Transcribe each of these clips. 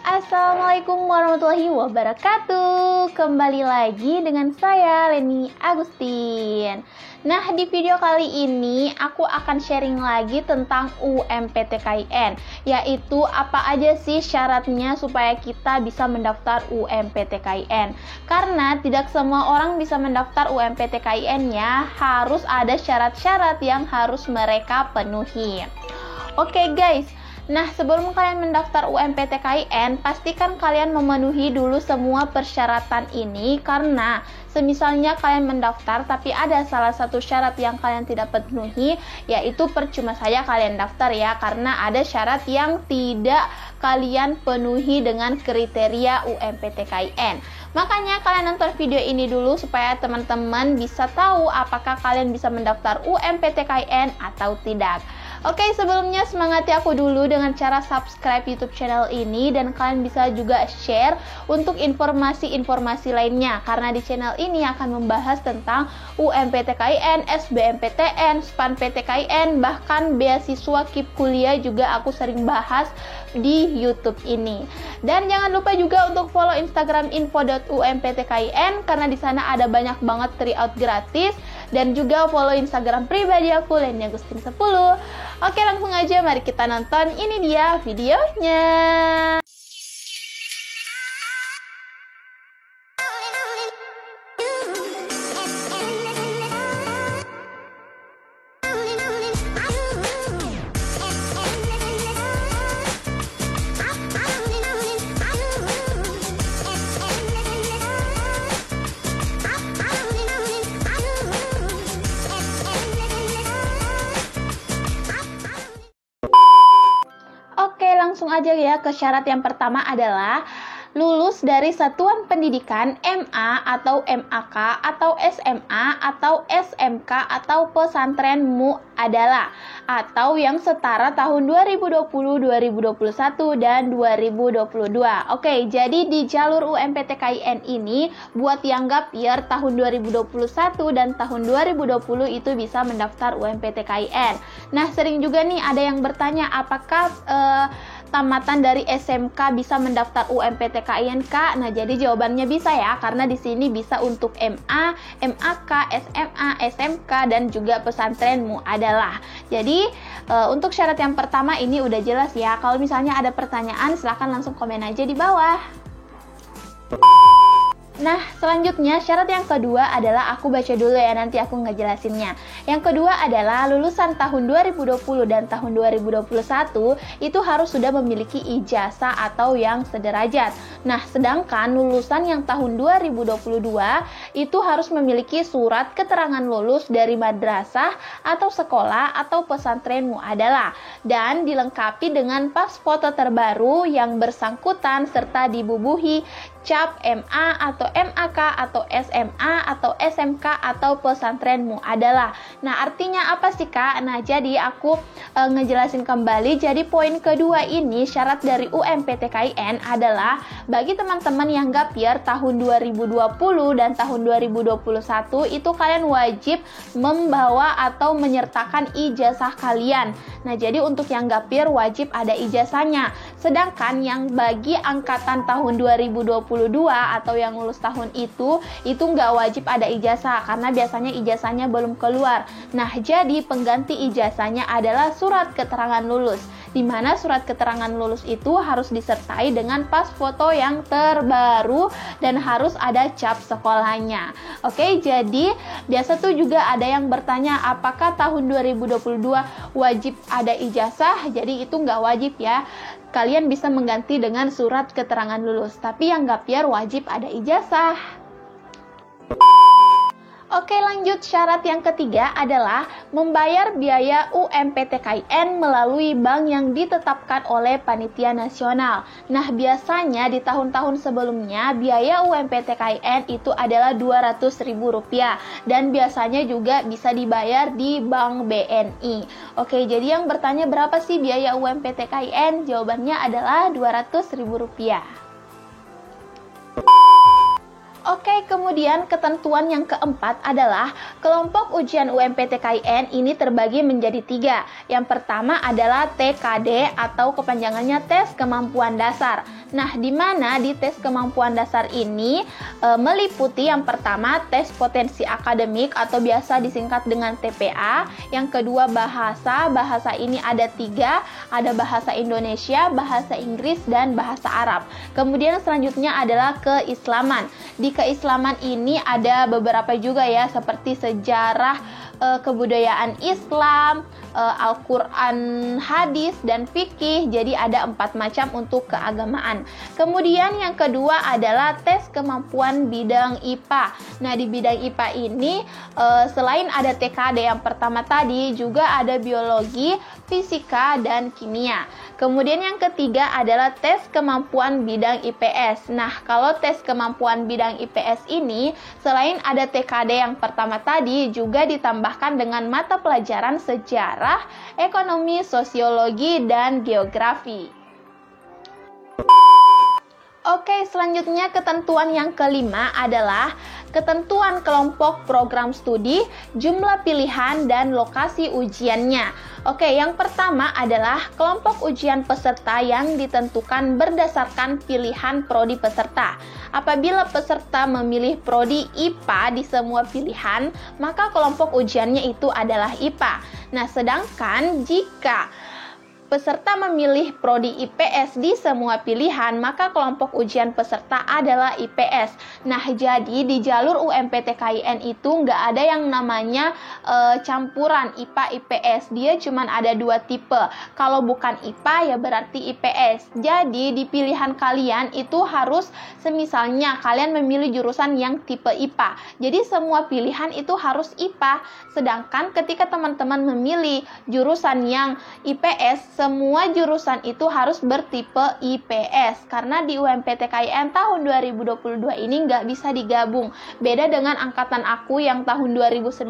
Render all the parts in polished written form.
Assalamualaikum warahmatullahi wabarakatuh. Kembali lagi dengan saya Leni Agustin. Nah, di video kali ini aku akan sharing lagi tentang UMPTKIN, yaitu apa aja sih syaratnya supaya kita bisa mendaftar UMPTKIN. Karena tidak semua orang bisa mendaftar UMPTKIN-nya, harus ada syarat-syarat yang harus mereka penuhi. Oke guys, nah, sebelum kalian mendaftar UMPTKIN, pastikan kalian memenuhi dulu semua persyaratan ini, karena semisalnya kalian mendaftar tapi ada salah satu syarat yang kalian tidak penuhi, yaitu percuma saja kalian daftar ya, karena ada syarat yang tidak kalian penuhi dengan kriteria UMPTKIN. Makanya kalian nonton video ini dulu supaya teman-teman bisa tahu apakah kalian bisa mendaftar UMPTKIN atau tidak. Oke, sebelumnya semangati aku dulu dengan cara subscribe YouTube channel ini, dan kalian bisa juga share untuk informasi-informasi lainnya, karena di channel ini akan membahas tentang UMPTKIN, SBMPTN, SPAN-PTKIN, bahkan beasiswa KIP kuliah juga aku sering bahas di YouTube ini. Dan jangan lupa juga untuk follow Instagram info.umptkin, karena di sana ada banyak banget tryout gratis, dan juga follow Instagram pribadi aku Leni Agustin 10. Oke, langsung aja mari kita nonton, ini dia videonya. Langsung aja ya ke syarat yang pertama adalah lulus dari satuan pendidikan MA atau MAK atau SMA atau SMK atau pesantren mu'adalah, atau yang setara tahun 2020, 2021, dan 2022. Oke, jadi di jalur UMPTKIN ini buat yang gap year tahun 2021 dan tahun 2020 itu bisa mendaftar UMPTKIN. Nah, sering juga nih ada yang bertanya apakah tamatan dari SMK bisa mendaftar UMPTKIN Kak? Nah, jadi jawabannya bisa ya, karena di sini bisa untuk MA, MAK, SMA, SMK, dan juga pesantren mu'adalah. Jadi untuk syarat yang pertama ini udah jelas ya. Kalau misalnya ada pertanyaan, silahkan langsung komen aja di bawah. Nah, selanjutnya syarat yang kedua adalah, aku baca dulu ya, nanti aku ngejelasinnya. Yang kedua adalah lulusan tahun 2020 dan tahun 2021 itu harus sudah memiliki ijazah atau yang sederajat. Nah, sedangkan lulusan yang tahun 2022 itu harus memiliki surat keterangan lulus dari madrasah atau sekolah atau pesantren mu'adalah, dan dilengkapi dengan pas foto terbaru yang bersangkutan serta dibubuhi cap MA atau MAK atau SMA atau SMK atau pesantren mu'adalah. Nah, artinya apa sih Kak? Nah, jadi aku ngejelasin kembali. Jadi poin kedua ini, syarat dari UMPTKIN adalah bagi teman-teman yang gap year tahun 2020 dan tahun 2021 itu kalian wajib membawa atau menyertakan ijazah kalian. Nah, jadi untuk yang gap year wajib ada ijazahnya. Sedangkan yang bagi angkatan tahun 2022 atau yang lulus tahun itu nggak wajib ada ijazah, karena biasanya ijazahnya belum keluar. Nah, jadi pengganti ijazahnya adalah surat keterangan lulus, di mana surat keterangan lulus itu harus disertai dengan pas foto yang terbaru dan harus ada cap sekolahnya. Oke, jadi biasa tuh juga ada yang bertanya apakah tahun 2022 wajib ada ijazah. Jadi itu nggak wajib ya. Kalian bisa mengganti dengan surat keterangan lulus, tapi yang gap year wajib ada ijazah. Oke, lanjut. Syarat yang ketiga adalah membayar biaya UMPTKIN melalui bank yang ditetapkan oleh panitia nasional. Nah, biasanya di tahun-tahun sebelumnya biaya UMPTKIN itu adalah Rp200.000, dan biasanya juga bisa dibayar di Bank BNI. Oke, jadi yang bertanya berapa sih biaya UMPTKIN? Jawabannya adalah Rp200.000. Oke, kemudian ketentuan yang keempat adalah kelompok ujian UMPTKIN ini terbagi menjadi 3. Yang pertama adalah TKD atau kepanjangannya Tes Kemampuan Dasar. Nah, di mana di tes kemampuan dasar ini meliputi yang pertama tes potensi akademik atau biasa disingkat dengan TPA. Yang kedua bahasa. Bahasa ini ada 3, ada bahasa Indonesia, bahasa Inggris, dan bahasa Arab. Kemudian selanjutnya adalah keislaman. Di keislaman ini ada beberapa juga ya, seperti sejarah, kebudayaan Islam, Al-Quran, hadis, dan fikih. Jadi ada 4 macam untuk keagamaan. Kemudian yang kedua adalah tes kemampuan bidang IPA. Nah, di bidang IPA ini selain ada TKD yang pertama tadi, juga ada biologi, fisika, dan kimia. Kemudian yang ketiga adalah tes kemampuan bidang IPS. Nah, kalau tes kemampuan bidang IPS ini selain ada TKD yang pertama tadi, juga ditambahkan dengan mata pelajaran sejarah, ekonomi, sosiologi, dan geografi. Oke, selanjutnya ketentuan yang kelima adalah ketentuan kelompok program studi, jumlah pilihan, dan lokasi ujiannya. Oke, yang pertama adalah kelompok ujian peserta yang ditentukan berdasarkan pilihan prodi peserta. Apabila peserta memilih prodi IPA di semua pilihan, maka kelompok ujiannya itu adalah IPA. Nah, sedangkan jika peserta memilih prodi IPS di semua pilihan, maka kelompok ujian peserta adalah IPS. Nah, jadi di jalur UMPTKIN itu nggak ada yang namanya campuran IPA-IPS. Dia cuma ada 2 tipe. Kalau bukan IPA ya berarti IPS. Jadi di pilihan kalian itu harus semisalnya kalian memilih jurusan yang tipe IPA. Jadi semua pilihan itu harus IPA. Sedangkan ketika teman-teman memilih jurusan yang IPS, semua jurusan itu harus bertipe IPS, karena di UMPTKIN tahun 2022 ini nggak bisa digabung. Beda dengan angkatan aku yang tahun 2019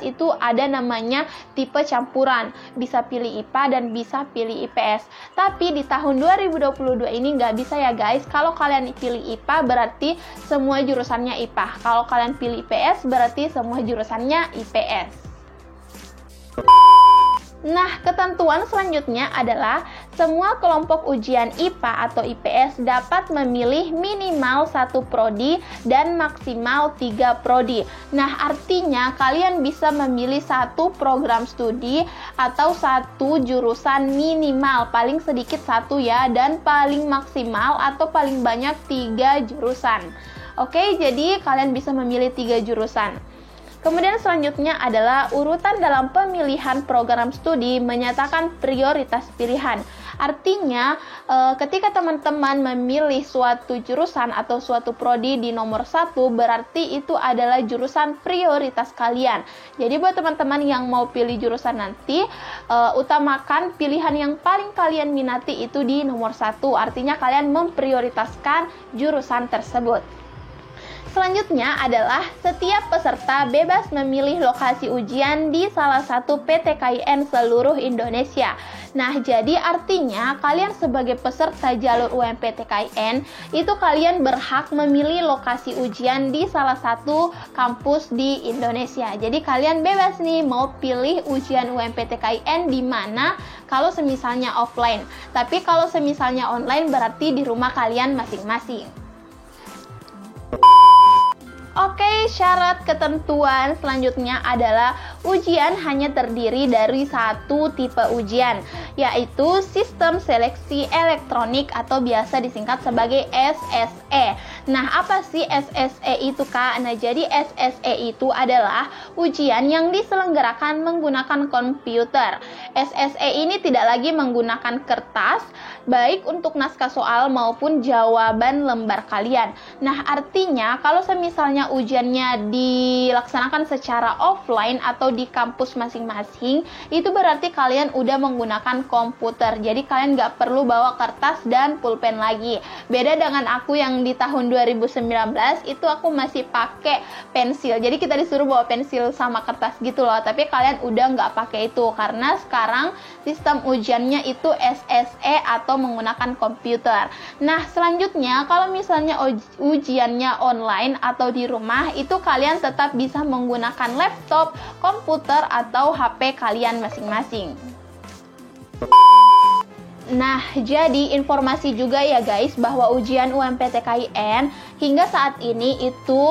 itu ada namanya tipe campuran, bisa pilih IPA dan bisa pilih IPS. Tapi di tahun 2022 ini nggak bisa ya guys. Kalau kalian pilih IPA berarti semua jurusannya IPA. Kalau kalian pilih IPS berarti semua jurusannya IPS. Nah, ketentuan selanjutnya adalah semua kelompok ujian IPA atau IPS dapat memilih minimal 1 prodi dan maksimal 3 prodi. Nah, artinya kalian bisa memilih 1 program studi atau 1 jurusan minimal, paling sedikit 1 ya, dan paling maksimal atau paling banyak 3 jurusan. Oke, jadi kalian bisa memilih 3 jurusan. Kemudian selanjutnya adalah urutan dalam pemilihan program studi menyatakan prioritas pilihan. Artinya ketika teman-teman memilih suatu jurusan atau suatu prodi di nomor 1, berarti itu adalah jurusan prioritas kalian. Jadi buat teman-teman yang mau pilih jurusan nanti, utamakan pilihan yang paling kalian minati itu di nomor 1. Artinya kalian memprioritaskan jurusan tersebut. Selanjutnya adalah setiap peserta bebas memilih lokasi ujian di salah satu PTKIN seluruh Indonesia. Nah, jadi artinya kalian sebagai peserta jalur UMPTKIN itu kalian berhak memilih lokasi ujian di salah satu kampus di Indonesia. Jadi kalian bebas nih mau pilih ujian UMPTKIN di mana kalau semisalnya offline. Tapi kalau semisalnya online berarti di rumah kalian masing-masing. Oke, syarat ketentuan selanjutnya adalah ujian hanya terdiri dari 1 tipe ujian, yaitu sistem seleksi elektronik atau biasa disingkat sebagai SSE. Nah, apa sih SSE itu, Kak? Nah, jadi SSE itu adalah ujian yang diselenggarakan menggunakan komputer. SSE ini tidak lagi menggunakan kertas, baik untuk naskah soal maupun jawaban lembar kalian. Nah, artinya kalau semisalnya ujiannya dilaksanakan secara offline atau di kampus masing-masing, itu berarti kalian udah menggunakan komputer. Jadi kalian nggak perlu bawa kertas dan pulpen lagi. Beda dengan aku yang di tahun 2019, itu aku masih pakai pensil. Jadi kita disuruh bawa pensil sama kertas gitu loh. Tapi kalian udah nggak pakai itu, karena sekarang sistem ujiannya itu SSE atau menggunakan komputer. Nah, selanjutnya kalau misalnya ujiannya online atau di rumah, itu kalian tetap bisa menggunakan laptop, komputer, atau HP kalian masing-masing. Nah, jadi informasi juga ya guys bahwa ujian UMPTKIN hingga saat ini itu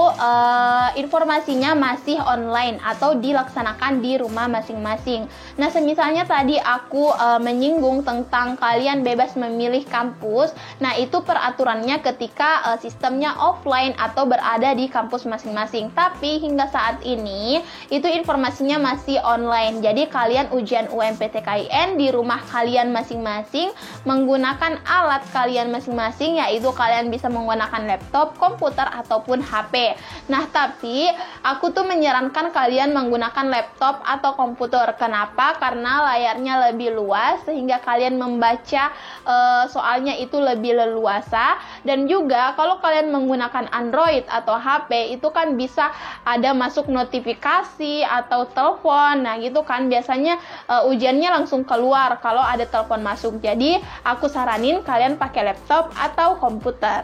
informasinya masih online atau dilaksanakan di rumah masing-masing. Nah, semisalnya tadi aku menyinggung tentang kalian bebas memilih kampus. Nah, itu peraturannya ketika sistemnya offline atau berada di kampus masing-masing. Tapi hingga saat ini itu informasinya masih online. Jadi kalian ujian UMPTKIN di rumah kalian masing-masing menggunakan alat kalian masing-masing, yaitu kalian bisa menggunakan laptop, komputer, ataupun HP. Nah, tapi aku tuh menyarankan kalian menggunakan laptop atau komputer. Kenapa? Karena layarnya lebih luas sehingga kalian membaca soalnya itu lebih leluasa. Dan juga kalau kalian menggunakan Android atau HP itu kan bisa ada masuk notifikasi atau telepon. Nah, gitu kan biasanya ujiannya langsung keluar kalau ada telepon masuk. Jadi aku saranin kalian pakai laptop atau komputer.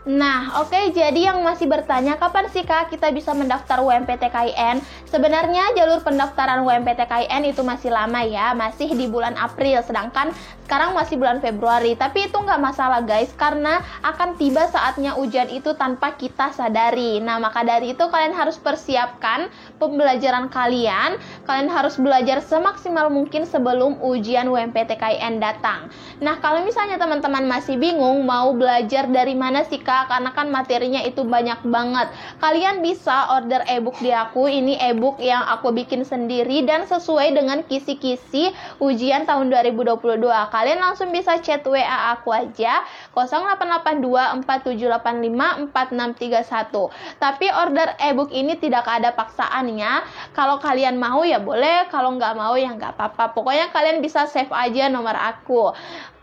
Nah, oke, jadi yang masih bertanya kapan sih Kak kita bisa mendaftar UMPTKIN? Sebenarnya jalur pendaftaran UMPTKIN itu masih lama ya, masih di bulan April, sedangkan sekarang masih bulan Februari. Tapi itu nggak masalah guys, karena akan tiba saatnya ujian itu tanpa kita sadari. Nah, maka dari itu kalian harus persiapkan pembelajaran kalian. Kalian harus belajar semaksimal mungkin sebelum ujian UMPTKIN datang. Nah, kalau misalnya teman-teman masih bingung mau belajar dari mana sih Kak? Karena kan materinya itu banyak banget. Kalian bisa order ebook di aku. Ini ebook yang aku bikin sendiri dan sesuai dengan kisi-kisi ujian tahun 2022. Kalian langsung bisa chat WA aku aja 088247854631. Tapi order ebook ini tidak ada paksaannya. Kalau kalian mau ya boleh, kalau nggak mau ya nggak apa-apa. Pokoknya kalian bisa save aja nomor aku.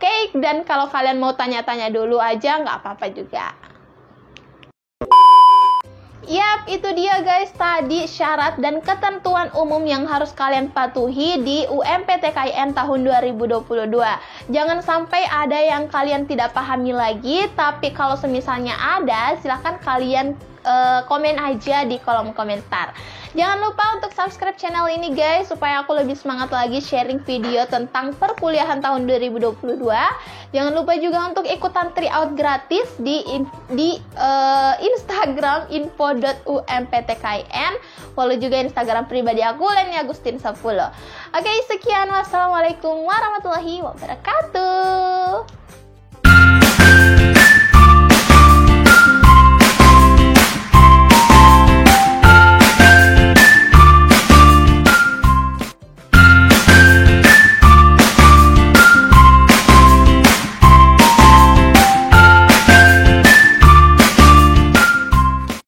Oke, dan kalau kalian mau tanya-tanya dulu aja nggak apa-apa juga. Yap, itu dia guys tadi syarat dan ketentuan umum yang harus kalian patuhi di UMPTKIN tahun 2022. Jangan sampai ada yang kalian tidak pahami lagi, tapi kalau semisalnya ada, silahkan kalian komen aja di kolom komentar. Jangan lupa untuk subscribe channel ini guys, supaya aku lebih semangat lagi sharing video tentang perkuliahan tahun 2022. Jangan lupa juga untuk ikutan tryout gratis di Instagram info.umptkin. Follow juga Instagram pribadi aku, Leni Agustin 10. Oke, sekian. Wassalamualaikum warahmatullahi wabarakatuh.